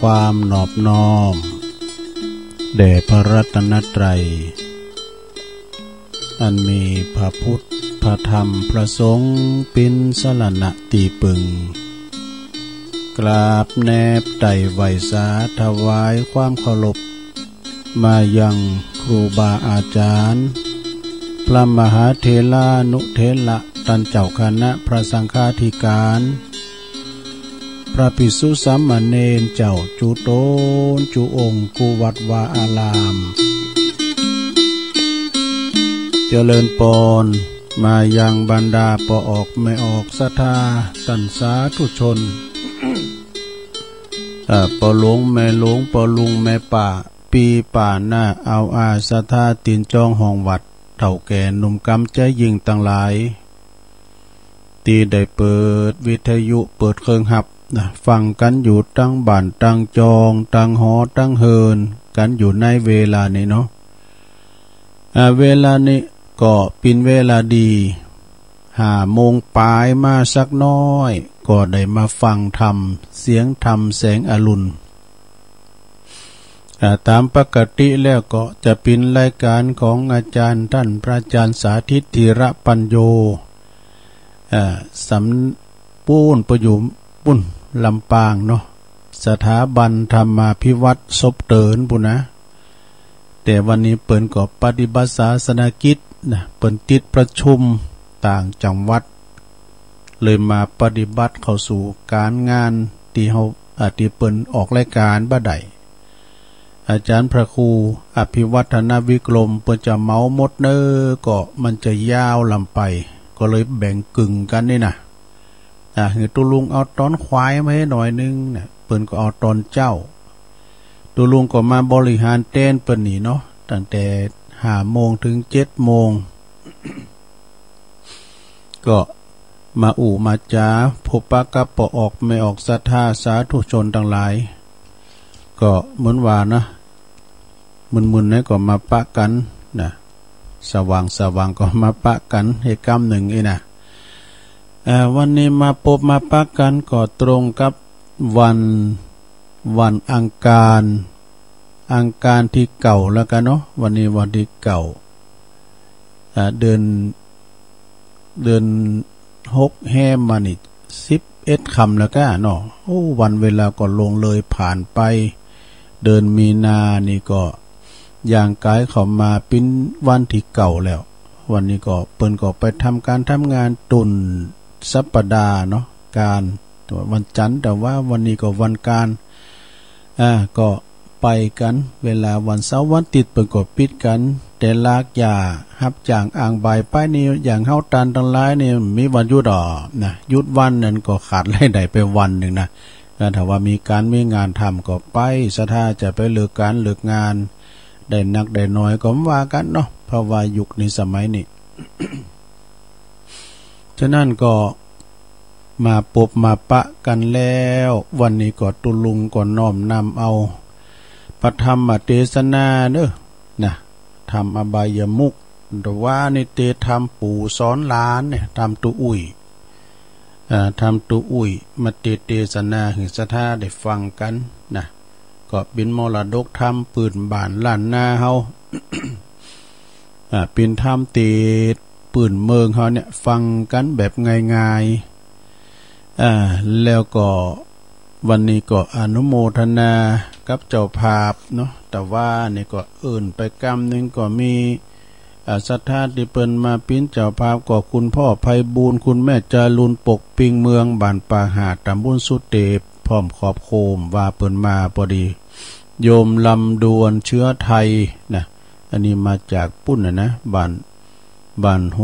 ความนอบน้อมแด่พระรัตนตรัยอันมีพระพุทธพระธรรมพระสงฆ์เป็นสรณะตีปึงกราบแนบไต่ไหวสาถวายความเคารพมายังครูบาอาจารย์พระมหาเถรานุเถระท่านเจ้าคณะพระสังฆาธิการพระภิกษุสามเณรเจ้าจุโตนจุองค์กุวัดวาอารามเจริญปนมายังบรรดาปออกไม่ออกศรัทธาตันสาธุชนปอหลวงแม่หลวงปอลุงแม่ป่าปีป่าหน้าเอาอาศรัทธาตีนจองห้องวัดเฒ่าแก่หนุ่มกำใจยิ่งตั้งหลายตีได้เปิดวิทยุเปิดเครื่องหับฟังกันอยู่ตั้งบ้านตั้งจองตั้งหอตั้งเฮินกันอยู่ในเวลานี้เนาะเวลานี้ก็เป็นเวลาดี5 โมงปลายมาสักน้อยก็ได้มาฟังธรรมเสียงธรรมแสงอรุณตามปกติแล้วก็จะเป็นรายการของอาจารย์ท่านพระอาจารย์สาธิตธีระปัญโยสำปูนประยุมปุ้นลำปางเนาะสถาบันธรรมาภิวัตรศพเตินปุนะแต่วันนี้เปิ่นก็ปฏิบัติศาสนกิจนะเปิ่นติดประชุมต่างจังหวัดเลยมาปฏิบัติเข้าสู่การงานที่เฮาที่เปิ่นออกรายการบ่ได้อาจารย์พระครูอภิวัฒนวิกรมเปิ่นจะเมาหมดเน้อก็มันจะยาวลำไปก็เลยแบ่งกึ่งกันนี่นะคือตุลุงเอาตอนควายมาให้หน่อยนึงเนี่ยเปิ่นก็เอาตอนเจ้าตุลุงก็มาบริหารเต้นเปิ่นนี่เนาะตั้งแต่5 โมงถึง7 โมง ก็มามาจาพบปะกับปอออกไม่ออกศรัทธาสาธุชนทั้งหลายก็เหมือนว่านะมึนๆนี่ก็มาปะกันนะสว่างก็มาปะกันให้กรรมหนึ่งนะวันนี้มาพบมาปะกันก็ตรงกับวันอังคารที่เก่าแล้วกันเนาะวันนี้วันที่เก่าเดือน6แฮมมานี่11 ค่ำแล้วก็เนาะโอ้วันเวลาก็ลงเลยผ่านไปเดือนมีนานี่ก็ย่างกายเข้ามาเป็นวันที่เก่าแล้ววันนี้ก็เปิ้นก็ไปทำงานตุนสัปดาห์เนาะการวันจันทร์แต่ว่าวันนี้ก็วันการก็ไปกันเวลาวันเสาร์วันอาทิตย์เปิ้นก็ปิดกันแต่ลากยารับจ้างอ่างใบป้ายนี่อย่างเฮาตันทั้งหลายนี่มีวันหยุดนะหยุดวันนั้นก็ขาดรายได้ไปวันนึงนะถ้าว่ามีงานทำก็ไปถ้าจะไปเลิกการเลิกงานได้นักได้น้อยก็ว่ากันเนาะเพราะว่ายุคนี้สมัยนี้ ฉะนั้นก็มาปบมาปะกันแล้ววันนี้ก็ตุลุงก็น้อมนำเอาพระธรรมเทศนาเด้อนะทำอบายมุขหรือว่าในเตธรรมปู่สอนหลานเนี่ยทำตุอุ้ยมาเทศนาให้ศรัทธาได้ฟังกันนะก็เป็นมรดกธรรมปืนบ้านล้านนาเฮา เป็นธรรมเตปืนเมืองเฮาเนี่ยฟังกันแบบง่ายๆแล้วก็วันนี้ก็อนุโมทนากับเจ้าภาพเนาะแต่ว่านี่ก็อื่นไปกรรมนึงก็มีศรัทธาที่เปิ้นมาปิ้นเจ้าภาพก็คุณพ่อไพบูลย์คุณแม่จารุณปกปิงเมืองบ้านป่าหาดตำบลสุเตปพร้อมขอบโคมว่าเปิ้นมาพอดีโยมลำดวนเชื้อไทยนะอันนี้มาจากปุ้นนะบ้านโห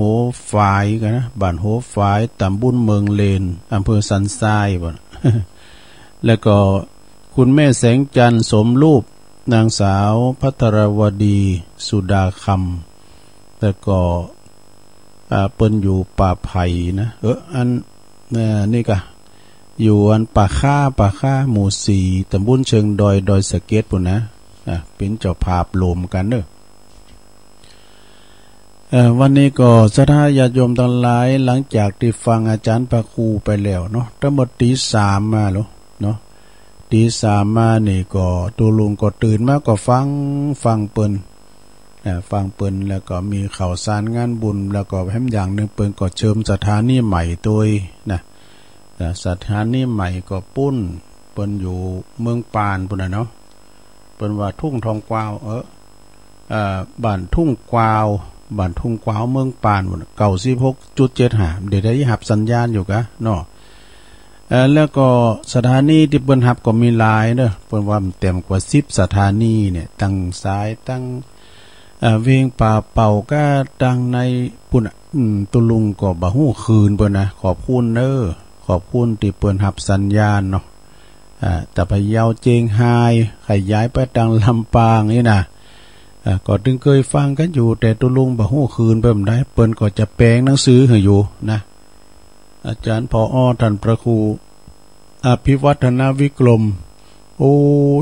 ฝายกันนะบ้านโหฝายตำบลเมืองเลนอำเภอสันทรายบ่ แล้วก็คุณแม่แสงจันทร์สมรูปนางสาวภัทรวดีสุดาคำแล้วก็เปิ้นอยู่ป่าไผ่นะอันนี่ก็อยู่อันป่าค่าหมู่4ตำบลเชิงดอยสะเก็ดพุ่นนะเป็นเจ้าภาพโลมกันเด้อวันนี้ก็ศรัทธาญาติโยมทั้งหลายหลังจากที่ฟังอาจารย์พระครูไปแล้วเนาะทั้งหมดตี 3มาแล้วเนาะ ตีสามมานี่ก็ตัวลุงก็ตื่นมาก็ฟังเปิ้นฟังเปิ้นแล้วก็มีข่าวสารงานบุญแล้วก็แถมอย่างนึงเปิ้นก็เชิมสถานีใหม่ตัวนะสถานีใหม่ก็ปุ้นเปิ้นอยู่เมืองปานพุ่นน่ะเนาะเปิ้นว่าทุ่งทองกวาวบ้านทุ่งกวาวเมืองปานพุ่น96.75เดี๋ยวได้หับสัญญาณอยู่กะเนาะแล้วก็สถานีที่เปิ้นหับก็มีหลายเด้อเปิ้นว่ามันเต็มกว่า10สถานีเนี่ยตั้งสายตั้งเวียงป่าเป่าก็ดังในปุ่นตุลุงก็บ่ฮู้คืนเปิ้นนะขอบคุณเด้อขอบคุณที่เปิ้นรับสัญญาณเนาะแต่ไปยาวเจียงไฮ้ขยายไปดังลำปางนี่นะก็ถึงเคยฟังกันอยู่แต่ตุลุงบ่ฮู้คืนเปิ้นได้เปิ้นก็จะแปลงหนังสือให้อยู่นะอาจารย์ผอ.ท่านพระครูอภิวัฒนวิกรมโอ้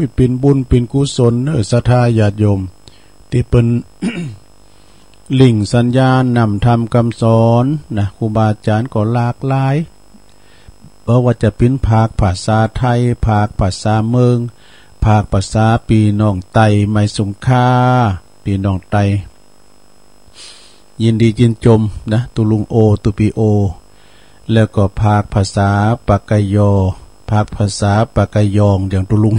ยเป็นบุญเป็นกุศลศรัทธาญาติโยมที่เปิ้น ลิงสัญญาณนำธรรมคำสอนนะครูบาอาจารย์ก็หลากหลายเพราะว่าจะเป็นภาคภาษาไทยภาคภาษาเมืองภาคภาษาปีน้องไตไม่สงค่าปีน้องไตยินดียินจมนะตุลุงโอตุปีโอแล้วก็ภาคภาษาปากกยอภาคภาษาปากกยองอย่างตุลุง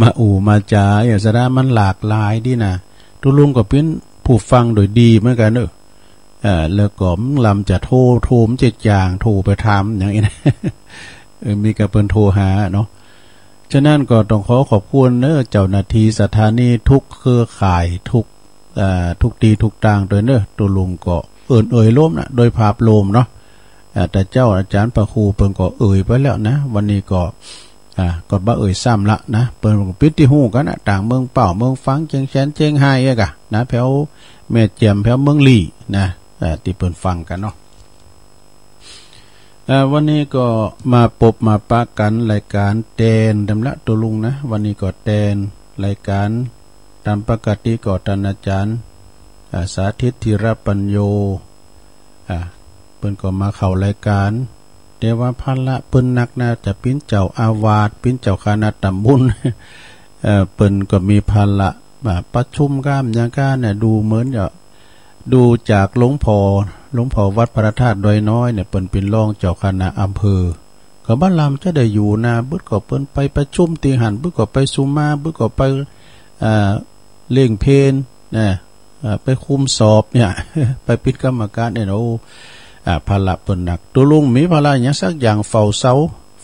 มามาจาอย่างสะดามันหลากหลายดีนะตุลุงก็เป็นผู้ฟังโดยดีเหมือนกันแล้วก็ลำจะโทรมเจ็ดอย่างโทรไปทำอย่างนี้นะ มีกับเปิ้นโทรหาเนาะฉะนั้นก็ต้องขอบคุณเจ้าหน้าที่สถานีทุกเครือข่ายทุกตีทุกต่างโดยตุลุงก็ล้มนะโดยภาพรวมเนาะแต่เจ้าอาจารย์ประครูเปิ้นก็ไปแล้วนะวันนี้ก็ก็บ่ซ้ำละนะเปิ้นก็ปิดที่ฮู้กันนะต่างเมืองเป่าเมืองฟังเจียงแสนเจียงไฮ้กะนะแถวแม่เจียมแถวเมืองลี่นะที่เปิ้นฟังกันเนาะวันนี้ก็มาพบมาปะกันรายการแตนดำละตัวลุงนะวันนี้ก็แตนรายการตามปกติก็ท่านอาจารย์สาธิตธีรปัญโยเปิ้นก็มาเข้ารายการแต่ว่าพันละเปิ้นนักน่าจะปิ้นเจ้าอาวาสปิ้นเจ้าคณะตำบลเปิ้นก็มีพันละประชุมก้ามอย่างก้าเนี่ยดูเหมือนจะดูจากหลวงพ่อวัดพระธาตุดอยน้อยเนี่ยเปิ้นเป็นรองเจ้าคณะอำเภอก็บ้านลำจะได้อยู่นะบึดก็เปิ้นไปประชุมตีหันบึดก็ไปสุมาบึดก็ไปเล่งเพลนะไปคุมสอบเนี่ย ไปปิดกรรมการเนี่ยโอ้ภาระเปิ้นหนักตัวลุงมีภาระหยังสักอย่างเฝ้าเสา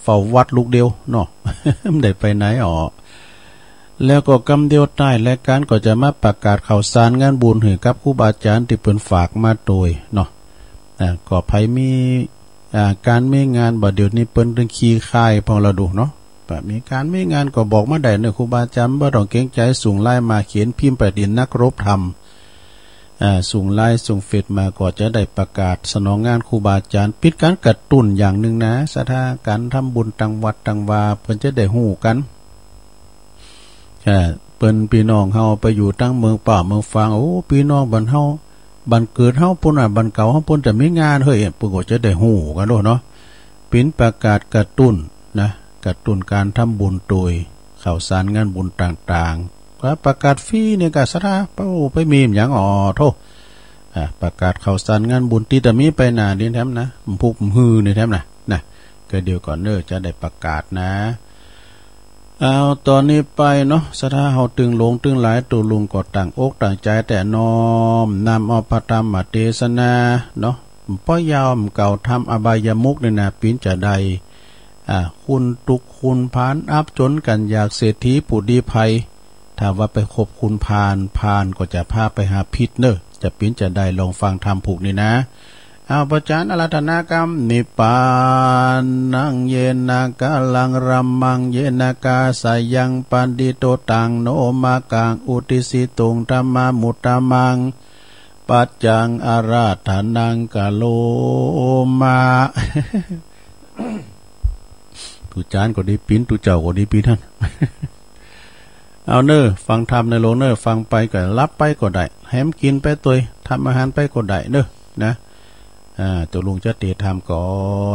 เฝ้าวัดลูกเดียวเนาะ ไม่ได้ไปไหนแล้วก็กำเดียวใต้รายการก็จะมาประกาศข่าวสารงานบุญให้กับครูบาอาจารย์ที่เปิ้นฝากมาโดยเนาะก็ไผมีการมีงานบ่เดี๋ยวนี้เปิ้นเรื่องขี้ค่ายพอเราดูเนาะมีการมีงานก็บอกมาได้ครูบาอาจารย์บ่ต้องเกรงใจส่งไลน์มาเขียนพิมพ์ไปดินนักรบธรรมส่งไลน์ส่งเฟซมาก็จะได้ประกาศสนองงานครูบาอาจารย์ปิดการกระตุ้นอย่างหนึ่งนะสถานการทำบุญตังวัดตังวาเพิ่นจะได้ฮู้กันเปิ้นพี่น้องเฮาไปอยู่ตั้งเมืองป่าเมืองฟางโอ้พี่น้องบ้านเฮาบ้านเกิดเฮาปุ่นบ้านเก่าเฮาปุ่นจะมีงานเฮ้ยเพิ่นก็จะได้ฮู้กันเนาะเป็นประกาศกระตุ้นนะกระตุ้นการทำบุญโดยข่าวสารงานบุญต่างๆก็ประกาศฟรีเนี่ยก็สถาไปมีหยังโทประกาศข่าวสารงานบุญที่จะมีไปหน้าดินแถมนะพุกฮือนี่แถมนะก็เดี๋ยวก่อนจะได้ประกาศนะเอาตอนนี้ไปเนาะสถาเฮาตึงหลงตึงหลายตัวลุงก็ต่างอกต่างใจแต่น้อมนำเอาพระธรรมเทศนาเนาะป้อยาวเก่าทำอบายมุกเนี่ยนะปิ้นจะใดคุณตุกคุณพานอับจนกันอยากเศรษฐีผู้ดีภัยถ้าว่าไปคบคุณพานก็จะพาไปหาพิษจะปิ้นจะได้ลองฟังธรรมผูกนี่นะเอาประจานอาราธนากรรมนิพพานังเยนากาลังรัมมังเยนากาสายังปันดิโตตังโนมากังอุติสิตุงธรรมามุตตมังปัจจังอาราธนังกะโลมา ตุจานก็ดีปิ้นตุเจ้าก็ดีปิ้นท่าน เอาฟังธรรมในโลฟังไปก็รับไปก็ได้แฮมกินไปตัวทำอาหารไปก็ได้นะตัวลุงจะเตะทำก่อ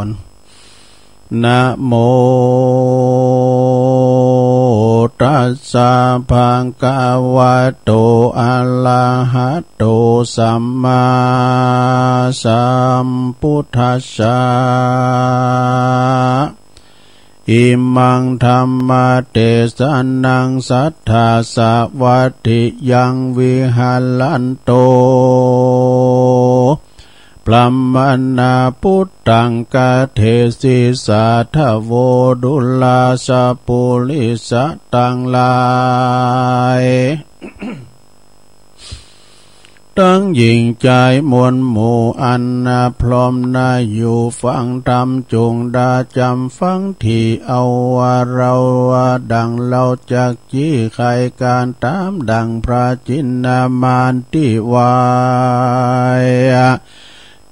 นนะโม ธัสสะภะคะวะโตอะระหะโตสัมมาสัมพุทธัสสะอิมังธัมมะเทศนังสัทธาสวัตถิยังวิหาลันโตพรหมนาพุทธังกเทศิสาทโวดุลาสปุริสตังลายตั้งยิ่งใจมวลหมู่อันนาพร้อมนาอยู่ฟังธรรมจงดาจำฟังที่เอาว่าเราว่าดังเราจากจี้ใครการตามดังพระจินนามานที่วาย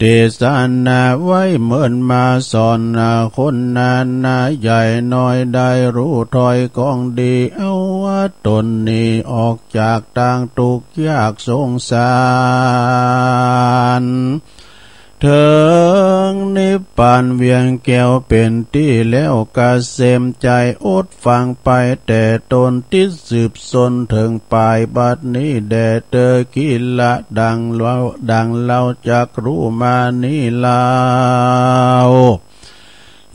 เทศนาไว้เหมือนมาสอนคนนาใหญ่น้อยได้รู้ถอยกองดีเอาว่าตนนี้ออกจากทางทุกข์ยากสงสารถึงนิพพานเวียงแก้วเป็นที่แล้วกเกษมใจอดฟังไปแต่ตนที่สืบสนถึงปลายบัดนี้แด่เธอกิละดังเราจักรู้มานี้ลาว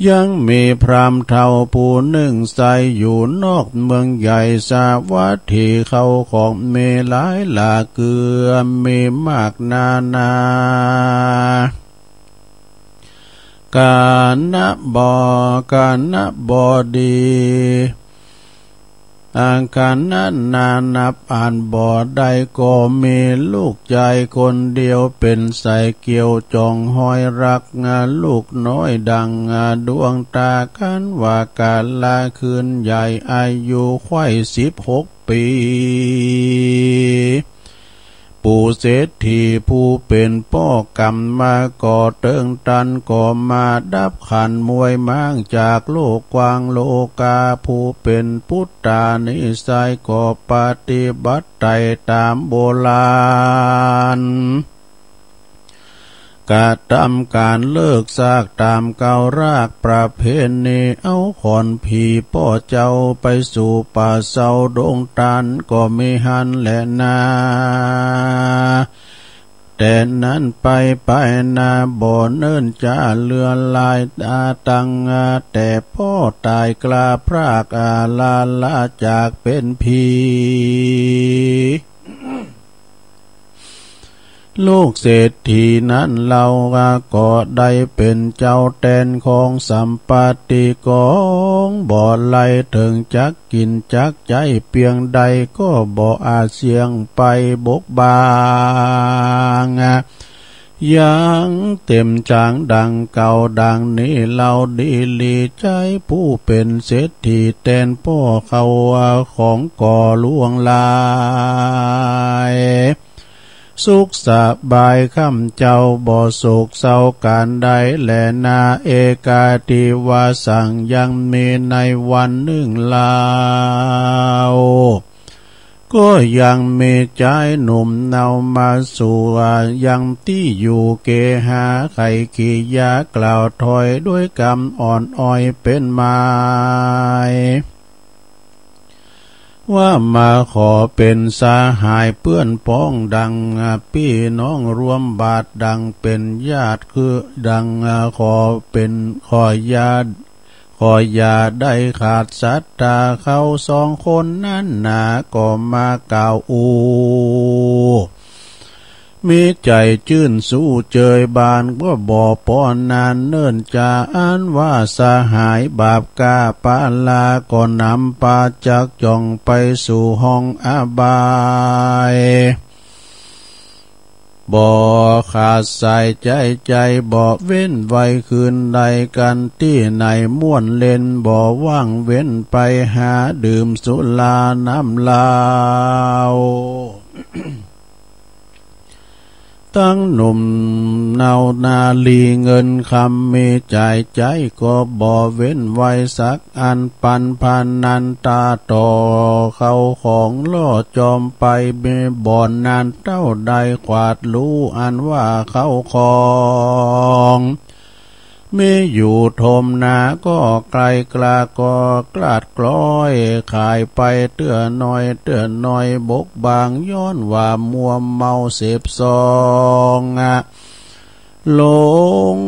ยังมีพรามเท่าผู้หนึ่งใส่อยู่นอกเมืองใหญ่สาวัตถีเขาของเมหลายหลาเกือมีมากนากาณบดีอาการนั้นนานับอ่านบ่อใดก็มีลูกใจคนเดียวเป็นใส่เกี่ยวจองห้อยรักลูกน้อยดังดวงตากันว่ากาลาคืนใหญ่อายุไข่16 ปีปู่เศรษฐีผู้เป็นพ่อกรรมมาก่อเติงตันก่อมาดับขันมวยม้างจากโลกกว้างโลกาผู้เป็นพุทธานิสัยก่อปฏิบัติตามโบราณกะทำการเลิกซากตามเก่ารากประเพณีเอาขอนผีพ่อเจ้าไปสู่ป่าเศร้าดงตันก็ไม่หันและนาแต่นั้นไปนาบ่อเนิ่นจ้าเลือนลายตาตังแต่พ่อตายกลาพรากลาจากเป็นผีลูกเศรษฐีนั้นเราก็ได้เป็นเจ้าแทนของสัมปติของบ่ไล่ถึงจักกินจักใจเพียงใดก็บ่อาจเสียงไปบกบางยังเต็มจางดังเก่าดังนี้เราดีลีใจผู้เป็นเศรษฐีแทนพ่อเขาของก่อล่วงลายสุขสบายข้ามเจ้าบ่โศกเศร้าการใดแลนาเอกาติวาสังยังมีในวันหนึ่งลาวก็ยังมีใจหนุ่มเนามาสู่ยังที่อยู่เกหาไข่ขียากล่าวถอยด้วยกำอ่อนอ้อยเป็นไม้ว่ามาขอเป็นสาหายเพื่อนพ้องดังพี่น้องรวมบาทดังเป็นญาติคือดังขอเป็นขอยาได้ขาดศรัทธาเขาสองคนนั้นก็มากล่าวมีใจจื่นสู้เจยบานก็บ่ปอนานเนิ่นจะอ่านว่าสหายบาปกาปาลาก็นำปาจักจ่องไปสู่ห้องอบายบ่ขาดสายใจบ่เว้นไว้คืนใดกันที่ไหนม่วนเล่นบ่ว่างเว้นไปหาดื่มสุราน้ำเหล้า ตั้งหนุ่มเนานาลีเงินคำมีใจก็บ่เว้นไว้สักอันปันพันนันตาต่อเขาของล่อจอมไปเบบ่อนนานเต้าใดขวาดรู้อันว่าเขาของ มีอยู่ทมนาก็ไกลกลาก็กลาดกล้อยขายไปเตื้อน้อยบกบางย้อนว่ามัวเมาเสพซองหลง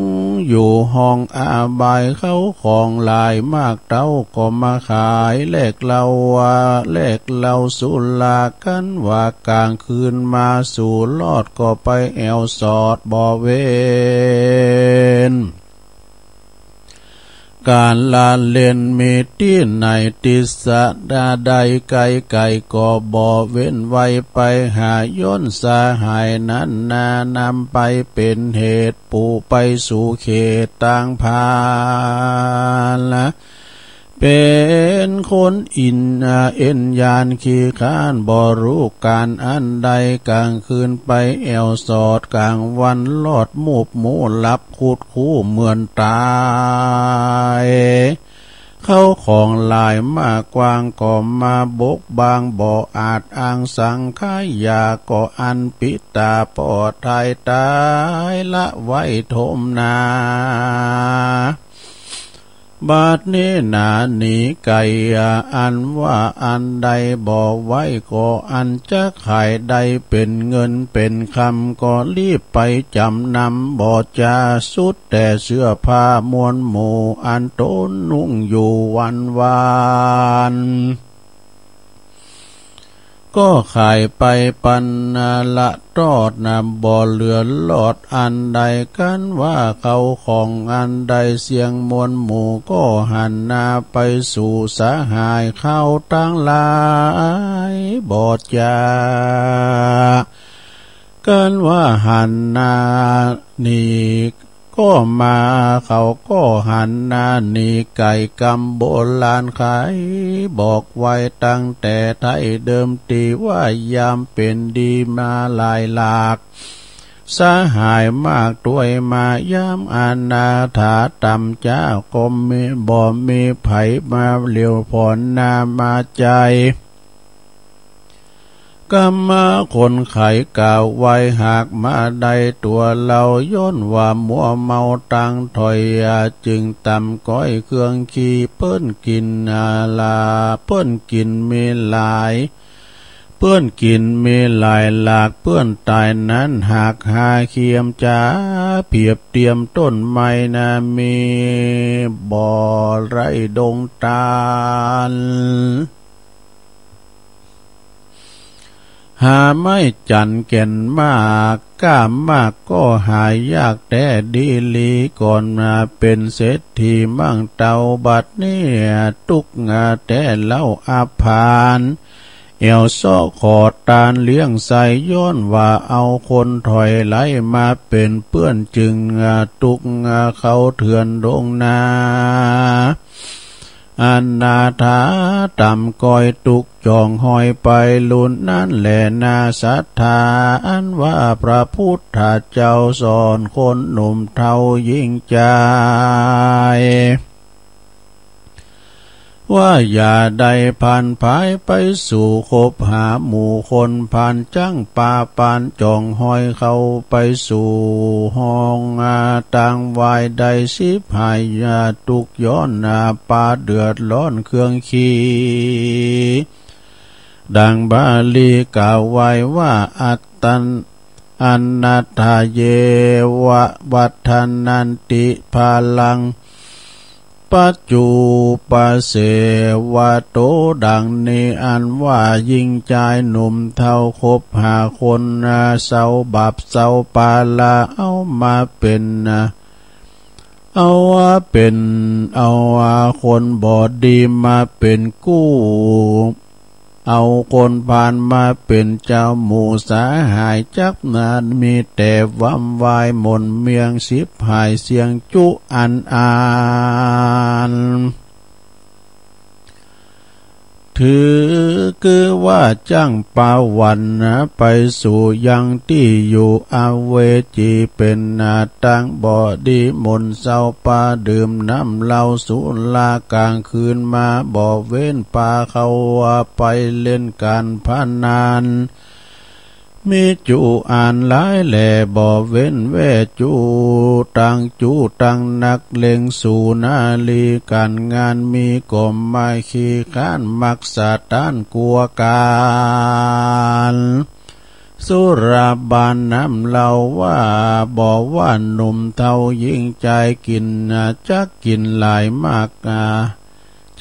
อยู่ห้องอาบายเขาของหลายมากเต้าก็มาขายแลกเราสุลากันว่ากลางคืนมาสู่ลอดก็ไปแอวสอดบ่เวนการลาเล่นมีที่ไหนติสะดาใดไกลก็บ่เว้นไว้ไปหาย้อนสาหายนั้นนำไปเป็นเหตุปูไปสู่เขตต่างพาละเป็นคนอินเอ็นยานขี้ข้านบ่รู้การอันใดกลางคืนไปแอวสอดกลางวันลอดมูบหมูหลับคูดคู่เหมือนตายเข้าของลายมากกวางก็มาบกบางบ่อาจอ้างสังขายาก็อันปิตาปอดไทยตายละไว้ทมนาบาดนี้หนาหนีไก่อันว่าอันใดบอกไว้ก็อันจะขายใดเป็นเงินเป็นคำก็รีบไปจำนำบ่จะสุดแต่เสื้อผ้ามวลหมู่อันโตนนุ่งอยู่วันวานก็ขายไปปันละตอดบ่เหลือหลอดอันใดกันว่าเขาของอันใดเสียงมวลหมู่ก็หันหน้าไปสู่สาหายเข้าตั้งหลายบ่จะกันว่าหันหน้านี่ก็มาเขาก็หันหน้าหนีไก่กำโบราณขายบอกไว้ตั้งแต่ไทยเดิมทีว่ายามเป็นดีมาหลายหลากสาหายมากด้วยมายามอนาถาต่ำเจ้าก็มีบ่มีไผมาเลี้ยวผลนามาใจก็มาคนไขกล่าวไว้หากมาใดตัวเราย้อนว่ามัวเมาตังถอยจึงตำก้อยเครื่องขี้เปิ้นกินลาเปิ้นกินมีหลายเปิ้นกินมีหลายหลากเปิ้นตายนั้นหากหาเคียมจ้าเพียบเตรียมต้นไม้มีบ่อไรดงตาลหาไม่จันแก่นมากก้ามมากก็หายากแต่ดีลีก่อนมาเป็นเศรษฐีมั่งเตาบัดนี้ตุกแต่เล่าอาภานเอวซ้อขอดตาลเลี้ยงใส่ย้อนว่าเอาคนถอยไหลมาเป็นเปื้อนจึงตุกเขาเถื่อนดงนาอนาถาต่ำก้อยตุกจองหอยไปลุนนั้นแหละนาศรัทธาอันว่าพระพุทธเจ้าสอนคนหนุ่มเทายิ่งใจว่าอย่าได้ผ่านภายไปสู่คบหาหมู่คนผ่านจังป่าปานจองหอยเข้าไปสู่ห้องต่างวายใดสิบหายตุกย้อนป่าเดือดร้อนเครื่องขี้ดังบาลีกล่าวไว้ว่าอัตตันอนัตถเยวะวัฏันันติภาลังปัจจุปเสวะโตดังนี้อันว่ายิ่งใจหนุ่มเท่าคบหาคนเศร้าบับเศร้าปาลาเอามาเป็นคนบอดดีมาเป็นกู้เอาคนผ่านมาเป็นเจ้าหมู่สาหายจักนานมีแต่วำวายหม่นเมียงสิบหายเสียงจุอันอานถือคือว่าจ้างปาวันไปสู่ยังที่อยู่อเวจีเป็นตั้งบ่อดีมนเศร้าปาดื่มน้ำเหล้าสุรากลางคืนมาบ่เว้นปาเขาไปเล่นการพนัน มีจูอ่านหลายแหล่บ่เว้นแวจูตังจูตังนักเลงสู่นาลีการงานมีก่อมไม้ขี้ข้านมักษาต้านกลัวการสุราบานน้ำเล่าว่าบ่ว่าหนุ่มเท่ายิ่งใจกินจักกินหลายมาก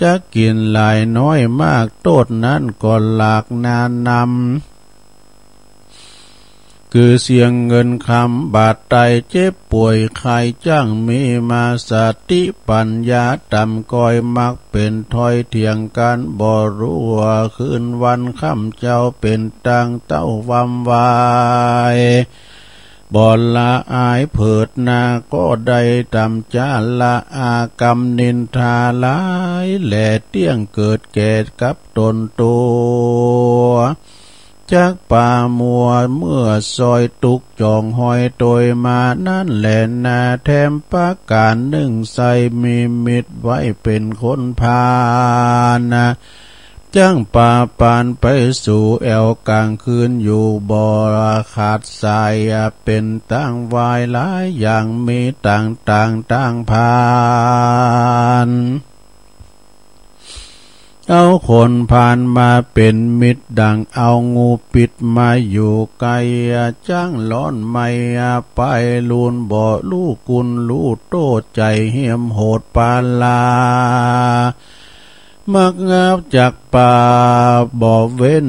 จักกินหลายน้อยมากโทษนั้นก็หลากนานนำคือเสียงเงินคำบาดไตเจ็บป่วยใครจ้างมีมาสติปัญญาตำก้อยมักเป็นถ้อยเถียงกันบ่รู้ว่าคืนวันค่ำเจ้าเป็นตังเต้าวำวายบ่ละอายเผิดนาก็ได้ตำจาละอากรรมนินทาหลายแหล่เตี้ยงเกิดแก่กับตนตัวจากป่ามัวเมื่อซอยตุกจองหอยโดยมานั่นแหละนาแถมประการหนึ่งใส่มีมิตรไว้เป็นคนพานะจ้างป่าปานไปสู่แอวกลางคืนอยู่บ่อขาดสายเป็นตั้งวายหลายอย่างมีต่างพานเอาคนผ่านมาเป็นมิตรดังเอางูปิดมาอยู่ไกลจ้างร้อนไม่ไปลูนบ่ลูกุลลูโตใจเหี้ยมโหดปาลามักงับจากป่าบ่เว้น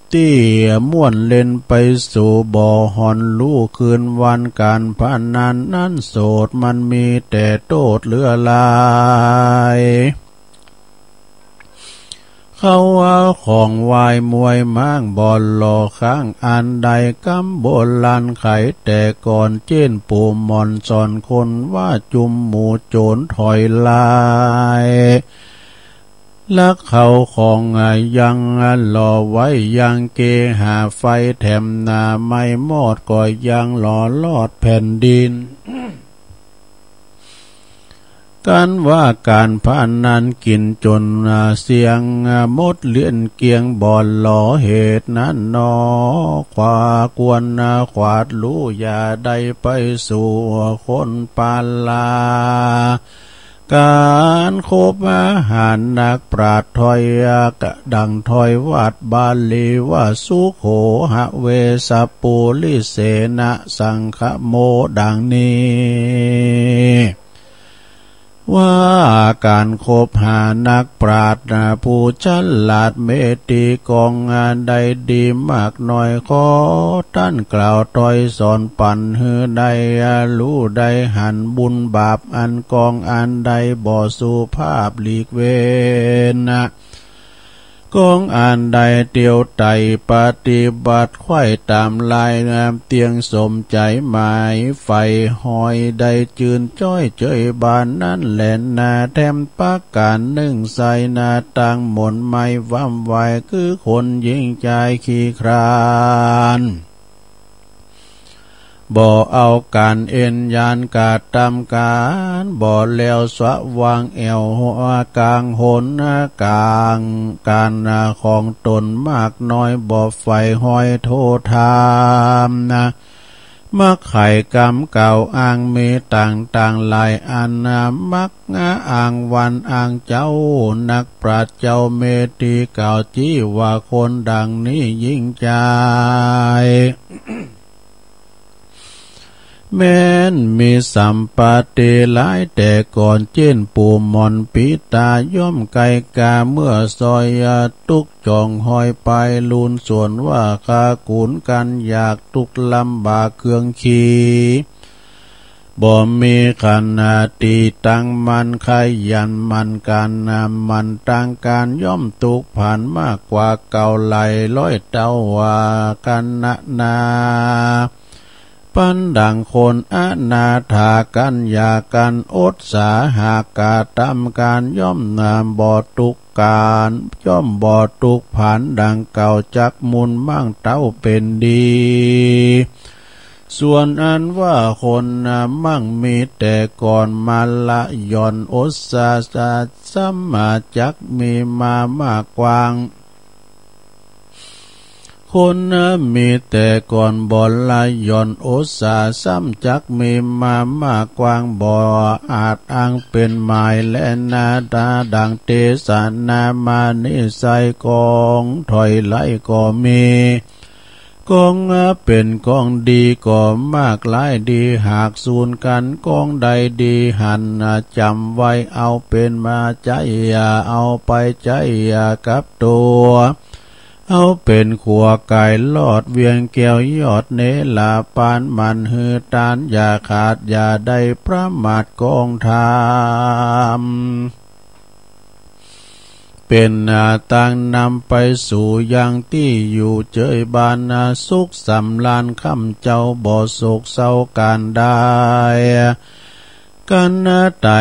เตี้ยม่วนเล่นไปสู่บ่อหอนลู่คืนวันการพนันนั้นโสดมันมีแต่โตดเลือลายเขาว่าของวายมวยม้างบอลหล่อข้างอันใดกำโบราณไขแต่ก่อนเจ้นปูมอนสอนคนว่าจุมหมูโจรถอยลายลักเขาของยังหล่อไว้ยังเกหาไฟแถมนาไม่มอดก็ยังหล่อลอดแผ่นดินกันว่าการพานันกินจนเสียงมดเลี้ยนเกียงบ่อนหล่อเหตุนั้นนอขวากวนขวาดรู้อย่าได้ไปสู่คนปาลาการคบอาหารนักปราดถอยกะดังถอยวัดบาลีว่าสุโขหะเวสปุลิเสนะสังฆโมดังนี้ว่าการคบหานักปราชญ์ผู้ฉลาดเมตติกองงานใดดีมากน้อยขอท่านกล่าวถอยสอนปั่นหือใดรู้ใดหันบุญบาปอันกองอันใดบ่สุภาพหลีกเว้นกองอันใดเตียวไตปฏิบัติไข่ตามลายงามเตียงสมใจหมายไฟหอยใดจืนจ้อยเจยบานนั้นแหลนนาแถมประการหนึ่งใส่นาต่างหมนไม่ว่ำไวคือคนยิ่งใจขี้คร้านบ่เอาการเอ็นยานกาตำการบ่แล้วสวะวางแอวหัวกลางหนกลางการของตนมากน้อยบ่ไฟห้อยโทธามมักไข่กำเก่าอ้างมีต่างหลายอันมักอ้างวันอ้างเจ้านักปราชญ์เจ้าเมตีเก่าจี้ว่าคนดังนี้ยิ่งใจแม้นมีสัมปติหลายแต่ก่อนเจ้นปูมอนปิตาย่อมไกกาเมื่อซอยตุกจองหอยไปลูนส่วนว่าคากุนกันอยากตุกลำบากเครื่องขี่บ่มีขันตีตั้งมันขยันมันการมันตั้งการย่อมตุกผ่านมากกว่าเก่าไหลร้อยเต้าว่ากันนาปันดังคนอนาถากันยากันอดสาหากาตามการย่อมนามบ่อตุกการย่อมบ่อตุกผ่านดังเก่าจักมุนมั่งเต้าเป็นดีส่วนอันว่าคนมั่งมีแต่ก่อนมาละย่อนอดสาสัมมาจักมีมามากกวางค คนมีแต่ก่อนบ่ลายย่อนโอสาซ้ำจักมีมามากกว้างบ่อาจอ้างเป็นหมายและนาดาดังเตสานามานิสัยกองถอยไหลก็มีกองเป็นกองดีก็มากหลายดีหากสูญกันกองใดดีหันจำไว้เอาเป็นมาใจอย่าเอาไปใจอย่ากับตัวเอาเป็นขัวไก่ลอดเวียงแก้วยอดเนลาปานมันฮือตานอย่าขาดอย่าได้ประมาทกองทามเป็นต่างนำไปสู่ยังที่อยู่เจยบานสุขสำลานคำเจ้าบ่โศกเศร้าการได้กันไต่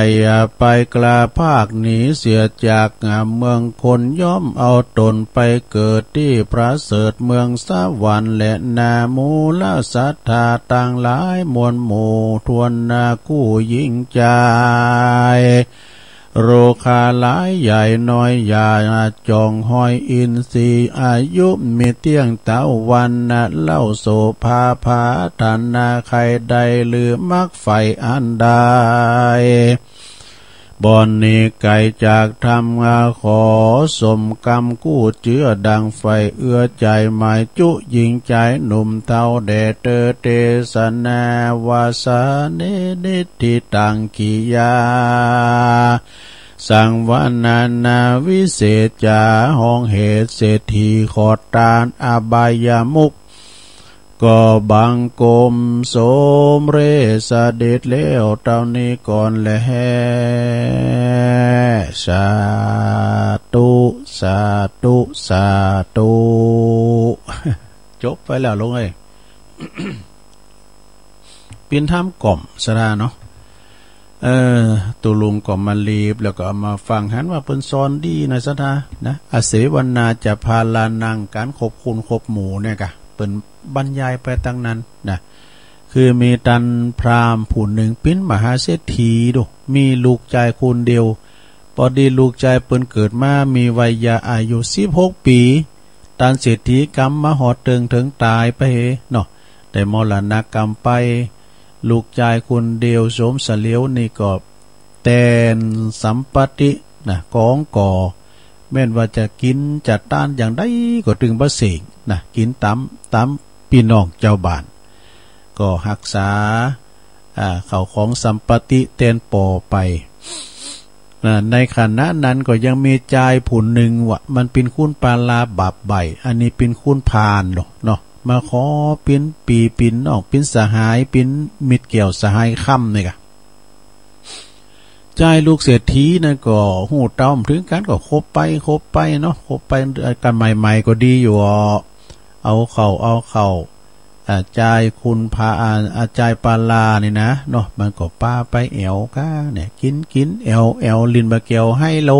ไปกลาภาคหนีเสียจากเมืองคนย่อมเอาตนไปเกิดที่ประเสริฐเมืองสวรรค์และนามูลศรัทธาต่างหลายมวลหมู่ทวนนาคู่ยิ่งใจโรคาหลายใหญ่น้อยอย่าจองห้อยอินทรีอายุมีเตี้ยงเต้าวันเล่าโสภาภาธนาใครใดหรือมักไฟอันใดบ่อนนี้ไก่จากทำขอสมกรรมกู้เจือดังไฟเอื้อใจหมายจุยิงใจหนุ่มเท่าแดเตเตสนาวาสาเนนิติตังกิยาสังวานานาวิเศษจาห้องเหตุเศรษฐีขอตานอบายมุกก็บังกลมโสมเรสเด็จเลี้ยวเต่านี้ก่อนแลสาธุสาธุสาธุจบไปแล้วลงเลยปีนท่ามกล่อมสราเนาะตุลุงก็มาลีบแล้วก็เอามาฟังหันว่าเปิ้นสอนดีหน่อยซะนะอาเสวนาจะพาลานังการขบคุณขบหมู่เนี่ยกะเปิ้นบรรยายไปตั้งนั้นนะคือมีตันพราหมณ์ผู้หนึ่งเป็นมหาเศรษฐีดูมีลูกชายคนเดียวพอดีลูกชายเปิ้นเกิดมามีวัยอายุ16ปีตันเศรษฐีกรรมมาหอดถึงตายไปเนาะแต่มรณกรรมไปลูกชายคนเดียวสมเสลียวนี่ก็แตนสัมปตินะกองก่อแม้นว่าจะกินจะต้านอย่างใดก็ถึงบ่เสงนะกินตามพี่น้องเจ้าบ้านก็รักษาเข้าของสัมปติแตนปอไปในขณะนั้นก็ยังมีชายผู้หนึ่งว่ามันเป็นคุณปาลาบาปใบอันนี้เป็นคุณพานเนาะมาขอเป็นปีปินน้องเป็นสหายเป็นมิตรเกี่ยวสหายค่ำนี่กะใจลูกเศรษฐีนั่นก็หูเต้าถึงกันก็คบไปเนาะคบไปกันใหม่ๆก็ดีอยู่เอาเข้าใจคุณพาอาจายปาลานี่นะเนาะมันก็ป้าไปแอวก้าเนี่ยกินแอวลินบะเกียวให้โล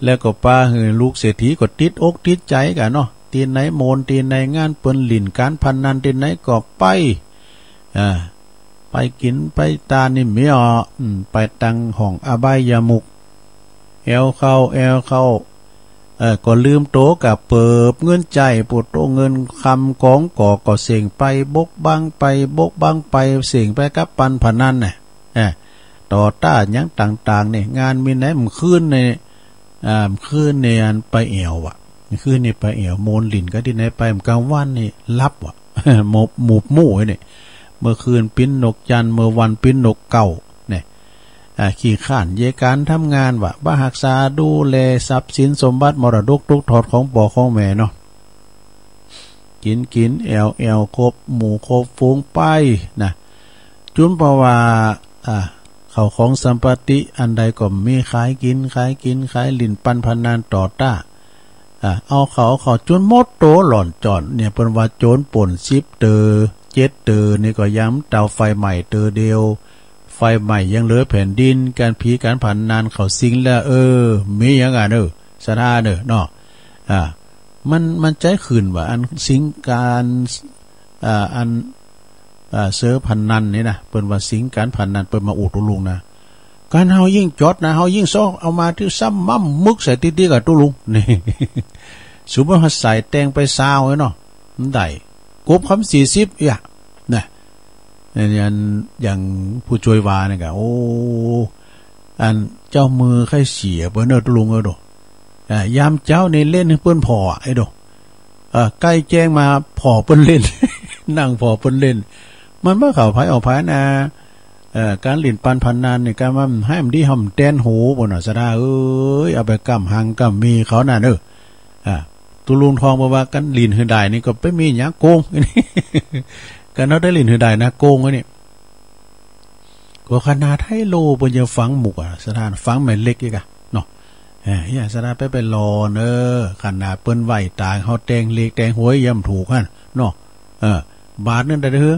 แล้วก็ป้าลูกเศรษฐีก็ติดอกติดใจกันเนาะตีนไหนโมนตีนไหนงานเปิ้นหลินการพนันตีนไหนก็ไปกินไปตานี่ไม่อไปตังห้องอบายมุกแอวเข้าก็ลืมโตกับเปิบเงินใจปวดโตเงินคำของก็เสี่ยงไปบกบังไปเสี่ยงไปกับปันพนันน่ะต่อต้านยังต่างๆเนี่ยงานมีไหนมันขึ้นในคืนเนี่ยไปเอวคืนนี่ไปเอวโมนหลินก็ที่ไหนไปกลางวันนี่รับหมูบหมู่เนี่ยเมื่อคืนปิ้นนกจันเมื่อวันปิ้นนกเก่าเนี่ยขี้ข้านเยการทำงานบ้าหักษาดูแลทรัพย์สินสมบัติมรดกทุกถอดของพ่อของแม่เนาะกินแอวครบหมู่ครบฝูงไปนะจุนเพราะว่าเขาของสัมปติอันใดก็มีขายกินขายลินปันพนันต่อต้าเอาเขาจนหมดโตหล่อนจอนเนี่ยเป็นว่าโจรป่น10 เตอ7 เตอนี่ก็ย้ำเตาไฟใหม่เตอเดียวไฟใหม่ยังเหลือแผ่นดินการผีการผันนานเขาสิงแล้วมีอย่างอ่ะสะท่าเนาะมันใจขืนว่าอันสิงการอันเสือพันนันนี่นะเปิ้นว่าสิงการพันนันเปิ้นมาอุดตุลุงนะการเฮายิ่งจอดนะเฮายิ่งซ้อเอามาที่ซ้ำมั่มมึกใส่ติๆกับตุลุงนี่ สมมติว่าใส่แตงไปซาวเนาะมันได้กบคำ40อ่ะนะอย่างผู้ช่วยวาเนี่ยก็โอ้อันเจ้ามือใครเสียเปิ้นเด้อลุงเด้อยามเจ้านี่เล่นให้เปิ้นพอไอ้ดอกใกล้แจ้งมาพอเปิ้นเล่น นั่งพอเปิ้นเล่นมันบ่เข้าไผเอาไผนะการเล่นปันพันนานนี่ก็มันให้มันดีห่ำแตนหูบ่น่ะซะดาเอ้ยเอาไปกำหังกำมีเขาน่ะเด้อตุลุงทองบอกว่ากันลินหือได้นี่ก็ไปมีหยังโกงนี่ กันเนาะได้ลินหือได้นะโกงนี่ก็ขนาดให้โลบ่ยังฟังหมุกสถานฟังแม่เล็กอีกเนาะอย่าสถานไปรอขนาดเปิ้นไหวตายเฮาแตงเล็กแตงหวยย่ำถูกหั่นเนาะบาทนึงได้เด้อ